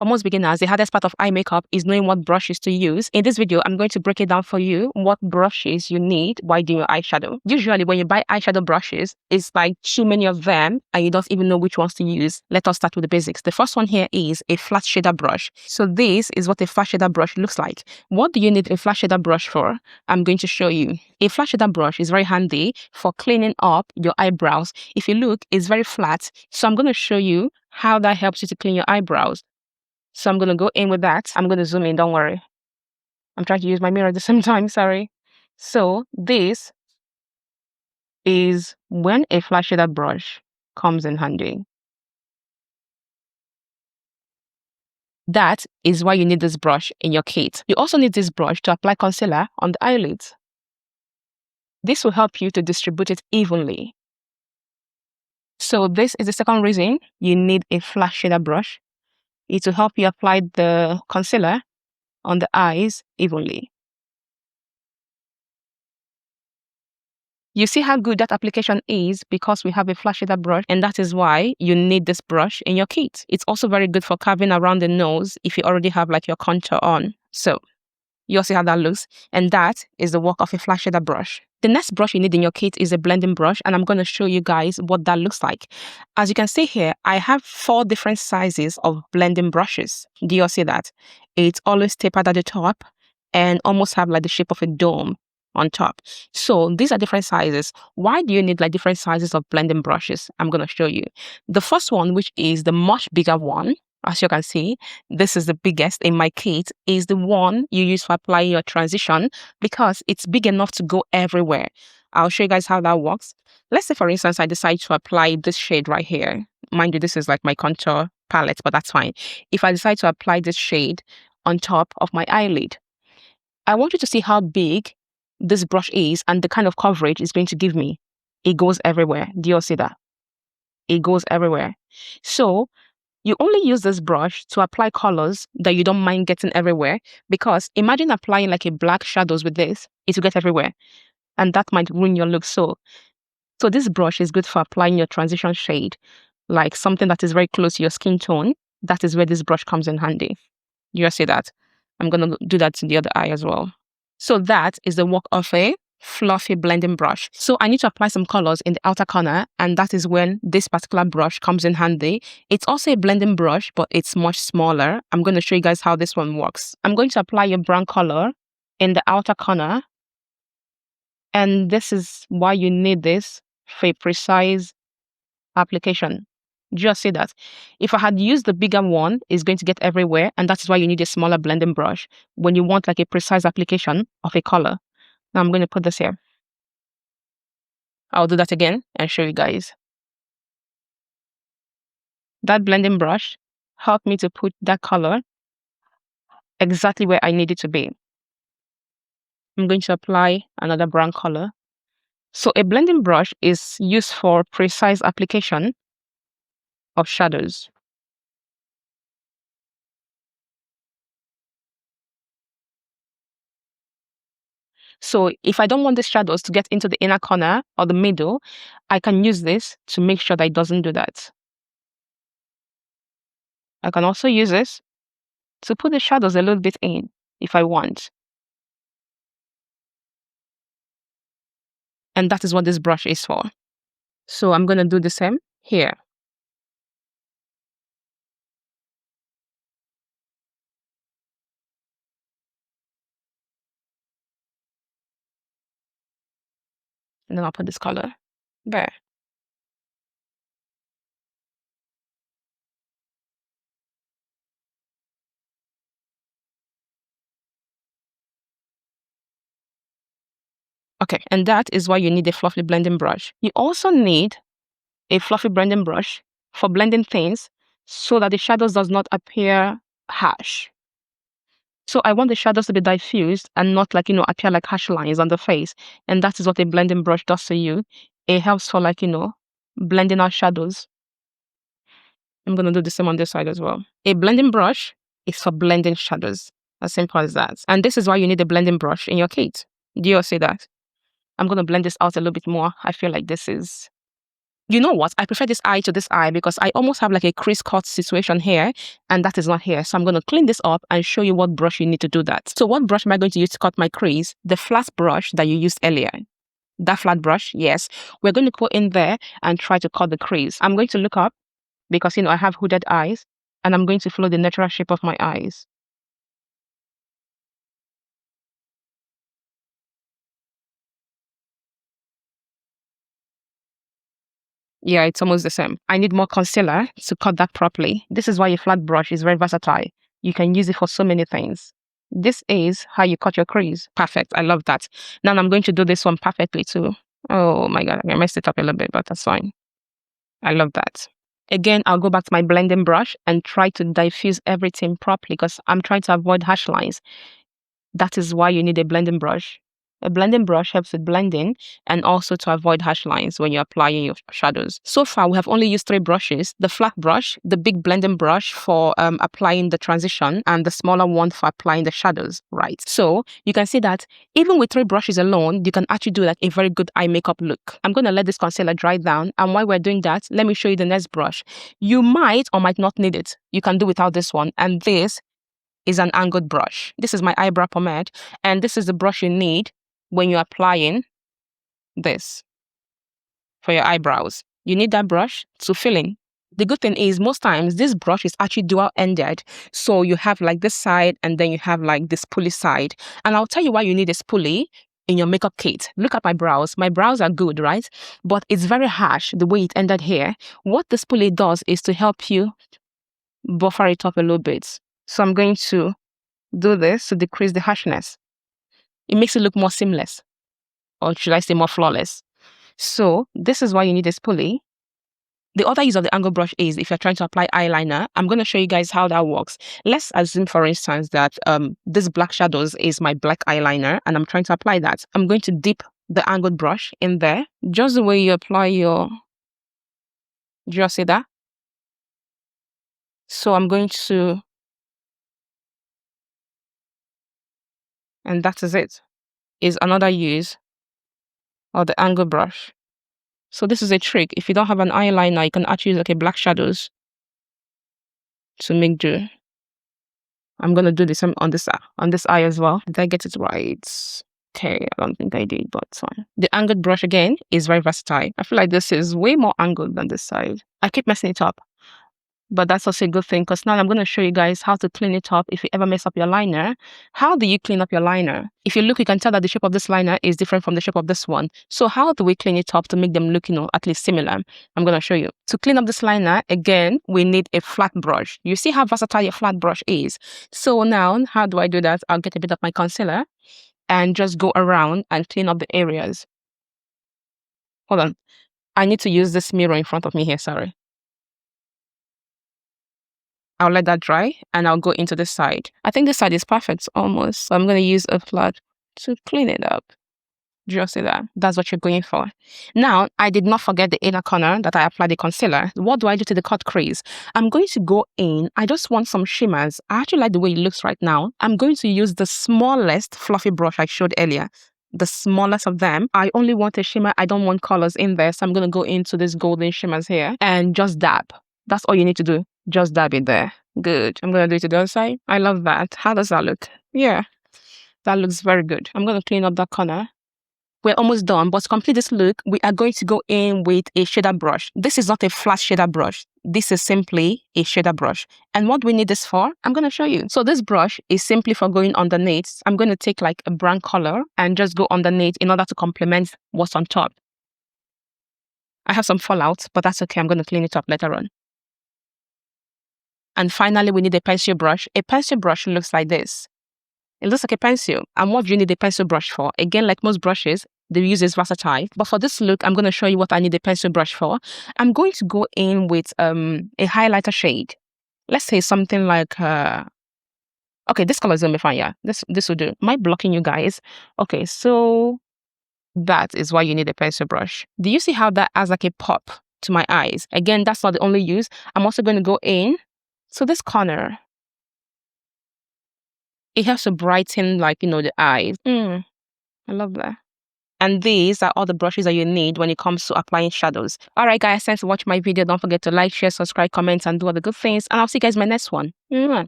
For most beginners, the hardest part of eye makeup is knowing what brushes to use. In this video, I'm going to break it down for you what brushes you need while doing your eyeshadow. Usually, when you buy eyeshadow brushes, it's like too many of them and you don't even know which ones to use. Let us start with the basics. The first one here is a flat shader brush. So this is what a flat shader brush looks like. What do you need a flat shader brush for? I'm going to show you. A flat shader brush is very handy for cleaning up your eyebrows. If you look, it's very flat. So I'm going to show you how that helps you to clean your eyebrows. So I'm going to go in with that. I'm going to zoom in, don't worry. I'm trying to use my mirror at the same time, sorry. So this is when a flat shader brush comes in handy. That is why you need this brush in your kit. You also need this brush to apply concealer on the eyelids. This will help you to distribute it evenly. So this is the second reason you need a flat shader brush. It will help you apply the concealer on the eyes evenly. You see how good that application is because we have a flat shader brush, and that is why you need this brush in your kit. It's also very good for carving around the nose if you already have like your contour on. So you'll see how that looks, and that is the work of a flat shader brush. The next brush you need in your kit is a blending brush, and I'm going to show you guys what that looks like. As you can see here, I have 4 different sizes of blending brushes. Do you all see that? It's always tapered at the top and almost have like the shape of a dome on top. So these are different sizes. Why do you need like different sizes of blending brushes? I'm going to show you. The first one, which is the much bigger one, as you can see, this is the biggest in my kit, is the one you use for applying your transition because it's big enough to go everywhere. I'll show you guys how that works. Let's say, for instance, I decide to apply this shade right here. Mind you, this is like my contour palette, but that's fine. If I decide to apply this shade on top of my eyelid, I want you to see how big this brush is and the kind of coverage it's going to give me. It goes everywhere. Do you all see that? It goes everywhere. So you only use this brush to apply colors that you don't mind getting everywhere, because imagine applying like a black shadows with this, it will get everywhere and that might ruin your look. So this brush is good for applying your transition shade, like something that is very close to your skin tone. That is where this brush comes in handy. You all see that? I'm going to do that to the other eye as well. So that is the work of a fluffy blending brush. So I need to apply some colors in the outer corner, and that is when this particular brush comes in handy. It's also a blending brush, but it's much smaller. I'm going to show you guys how this one works. I'm going to apply your brown color in the outer corner, and this is why you need this for a precise application. Just see that. If I had used the bigger one, it's going to get everywhere, and that's why you need a smaller blending brush when you want like a precise application of a color. Now I'm going to put this here. I'll do that again and show you guys. That blending brush helped me to put that color exactly where I need it to be. I'm going to apply another brown color. So a blending brush is used for precise application of shadows. So if I don't want the shadows to get into the inner corner or the middle, I can use this to make sure that it doesn't do that. I can also use this to put the shadows a little bit in if I want. And that is what this brush is for. So I'm going to do the same here. And then I'll put this color there. Okay, and that is why you need a fluffy blending brush. You also need a fluffy blending brush for blending things so that the shadows does not appear harsh. So I want the shadows to be diffused and not like, appear like harsh lines on the face. And that is what a blending brush does to you. It helps for like, blending out shadows. I'm going to do the same on this side as well. A blending brush is for blending shadows. As simple as that. And this is why you need a blending brush in your kit. Do you all see that? I'm going to blend this out a little bit more. I feel like this is You know what? I prefer this eye to this eye because I almost have like a crease cut situation here, and that is not here. So I'm going to clean this up and show you what brush you need to do that. So what brush am I going to use to cut my crease? The flat brush that you used earlier. That flat brush, yes. We're going to go in there and try to cut the crease. I'm going to look up because, I have hooded eyes, and I'm going to follow the natural shape of my eyes. Yeah, it's almost the same. I need more concealer to cut that properly. This is why a flat brush is very versatile. You can use it for so many things. This is how you cut your crease. Perfect. I love that. Now I'm going to do this one perfectly too. Oh my God, I messed it up a little bit, but that's fine. I love that. Again, I'll go back to my blending brush and try to diffuse everything properly because I'm trying to avoid harsh lines. That is why you need a blending brush. A blending brush helps with blending and also to avoid harsh lines when you're applying your shadows. So far, we have only used 3 brushes. The flat brush, the big blending brush for applying the transition, and the smaller one for applying the shadows, right? So you can see that even with 3 brushes alone, you can actually do like a very good eye makeup look. I'm going to let this concealer dry down. And while we're doing that, let me show you the next brush. You might or might not need it. You can do without this one. And this is an angled brush. This is my eyebrow pomade, and this is the brush you need when you're applying this for your eyebrows. You need that brush to fill in. The good thing is most times this brush is actually dual-ended. So you have like this side and then you have like this pulley side. And I'll tell you why you need this pulley in your makeup kit. Look at my brows. My brows are good, right? But it's very harsh the way it ended here. What this pulley does is to help you buffer it up a little bit. So I'm going to do this to decrease the harshness. It makes it look more seamless, or should I say more flawless. So this is why you need this pulley. The other use of the angle brush is if you're trying to apply eyeliner. I'm going to show you guys how that works. Let's assume, for instance, that this black shadows is my black eyeliner and I'm trying to apply that. I'm going to dip the angled brush in there, just the way you apply your, do you see that? So I'm going to, and that is it, is another use of the angle brush. So this is a trick. If you don't have an eyeliner, you can actually use like a black shadows to make do. I'm gonna do this on this eye as well. Did I get it right? Okay, I don't think I did, but it's fine. The angled brush again is very versatile. I feel like this is way more angled than this side. I keep messing it up. But that's also a good thing because now I'm going to show you guys how to clean it up if you ever mess up your liner. How do you clean up your liner? If you look, you can tell that the shape of this liner is different from the shape of this one. So how do we clean it up to make them look, at least similar? I'm going to show you. To clean up this liner, again, we need a flat brush. You see how versatile your flat brush is. So now, how do I do that? I'll get a bit of my concealer and just go around and clean up the areas. Hold on. I need to use this mirror in front of me here, sorry. I'll let that dry and I'll go into this side. I think this side is perfect almost. So I'm going to use a flat to clean it up. Just see that. That's what you're going for. Now, I did not forget the inner corner that I applied the concealer. What do I do to the cut crease? I'm going to go in. I just want some shimmers. I actually like the way it looks right now. I'm going to use the smallest fluffy brush I showed earlier. The smallest of them. I only want a shimmer. I don't want colors in there. So I'm going to go into this golden shimmers here and just dab. That's all you need to do. Just dab it there. Good. I'm going to do it to the other side. I love that. How does that look? Yeah, that looks very good. I'm going to clean up that corner. We're almost done, but to complete this look, we are going to go in with a shader brush. This is not a flat shader brush. This is simply a shader brush. And what we need this for, I'm going to show you. So this brush is simply for going underneath. I'm going to take like a brown color and just go underneath in order to complement what's on top. I have some fallout, but that's okay. I'm going to clean it up later on. And finally, we need a pencil brush. A pencil brush looks like this. It looks like a pencil. And what do you need a pencil brush for? Again, like most brushes, the use is versatile. But for this look, I'm going to show you what I need a pencil brush for. I'm going to go in with a highlighter shade. Let's say something like, okay, this color is going to be fine, yeah. This will do. Am I blocking you guys? Okay, so that is why you need a pencil brush. Do you see how that has like a pop to my eyes? Again, that's not the only use. I'm also going to go in. So this corner, it helps to brighten, like, the eyes. I love that. And these are all the brushes that you need when it comes to applying shadows. Alright guys, thanks for watching my video. Don't forget to like, share, subscribe, comment, and do all the good things. And I'll see you guys in my next one. Mwah.